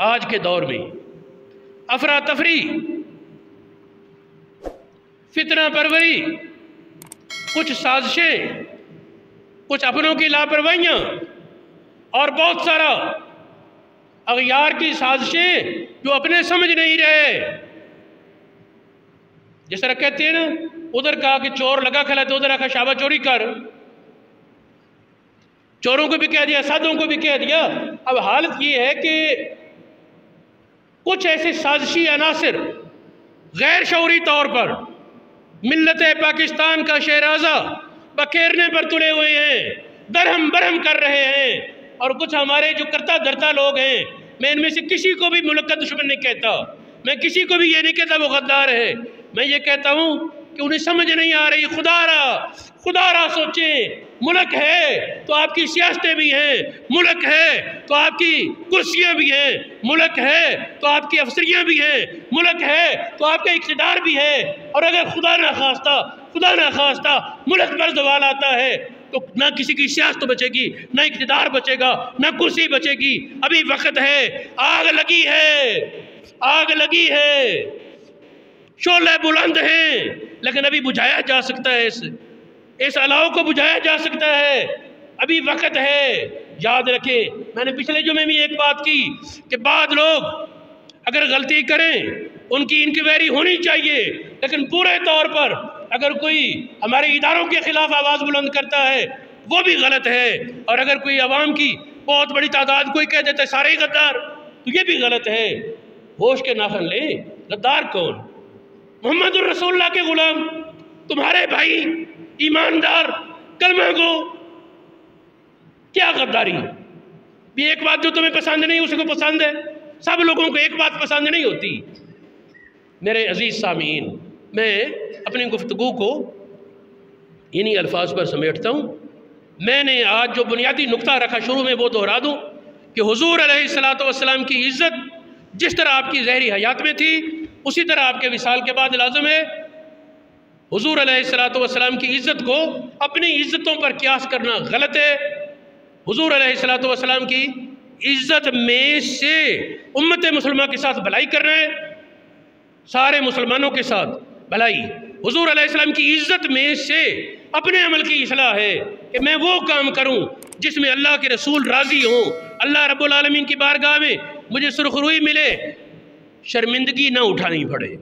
آج کے دور میں افراتفری، فتنہ پروری، کچھ سازشیں، کچھ اپنوں کی لاپرواہیاں اور بہت سارا اغیار کی سازشیں جو اپنے سمجھ نہیں رہے. جس طرح کہتے ہیں نا، ادھر کہا کہ چور لگا کھلا تو ادھر کہا شابہ چوری کر. چوروں کو بھی کہہ دیا، سادوں کو بھی کہہ دیا. اب حالت یہ ہے کہ کچھ ایسے سازشی عناصر غیر شعوری طور پر ملت پاکستان کا شہرازہ بکھیرنے پر تلے ہوئے ہیں، درہم برہم کر رہے ہیں. اور کچھ ہمارے جو کرتا دھرتا لوگ ہیں، میں ان میں سے کسی کو بھی ملک کا دشمن نہیں کہتا، میں کسی کو بھی یہ نہیں کہتا وہ غدار ہے. میں یہ کہتا ہوں کہ انہیں سمجھ نہیں آ رہی. خدا را سوچیں. ملک ہے تو آپ کی سیاستیں بھی ہیں، ملک ہے تو آپ کی کرسیاں بھی ہیں، ملک ہے تو آپ کی افسریاں بھی ہیں، ملک ہے تو آپ کا اقتدار بھی ہے. اور اگر خدا نخواستہ ملک پر زوال آتا ہے تو نہ کسی کی سیاست بچے گی، نہ اقتدار بچے گا، نہ کرسی بچے گی. ابھی وقت ہے، آگ لگی ہے، شعلے بلند ہیں، لیکن ابھی بجھایا جا سکتا ہے، اس الاؤ کو بجھایا جا سکتا ہے. ابھی وقت ہے. یاد رکھیں، میں نے پچھلے جمعے میں ایک بات کی کہ بعض لوگ اگر غلطی کریں ان کی انکوائری ہونی چاہیے، لیکن پورے طور پر اگر کوئی ہمارے اداروں کے خلاف آواز بلند کرتا ہے وہ بھی غلط ہے. اور اگر کوئی عوام کی بہت بڑی تعداد کوئی کہہ دیتا ہے سارے غدار، تو یہ بھی غلط ہے. ہوش کے ناخن لیں. غدار کون؟ محمد الرسول اللہ کے غلام، تمہارے بھائی، ایماندار، کلمہ گو. کیا غداری؟ بھی ایک بات جو تمہیں پسند نہیں اسے کو پسند ہے. سب لوگوں کو ایک بات پسند نہیں ہوتی. میرے عزیز سامعین، میں اپنی گفتگو کو انہی الفاظ پر سمیٹتا ہوں. میں نے آج جو بنیادی نقطہ رکھا شروع میں وہ دہرا دوں کہ حضور علیہ السلام کی عزت جس طرح آپ کی ظاہری حیات میں تھی اسی طرح آپ کے وصال کے بعد لازم ہے. حضور علیہ السلام کی عزت کو اپنی عزتوں پر قیاس کرنا غلط ہے. حضور علیہ السلام کی عزت میں سے امت مسلمہ کے ساتھ بھلائی کرنا ہے، سارے مسلمانوں کے ساتھ بھلائی. حضور علیہ السلام کی عزت میں سے اپنے عمل کی اصلاح ہے کہ میں وہ کام کروں جس میں اللہ کے رسول راضی ہوں، اللہ رب العالمین کی بارگاہ میں مجھے سرخروئی ملے، شرمندگی نہ اٹھانی پڑے.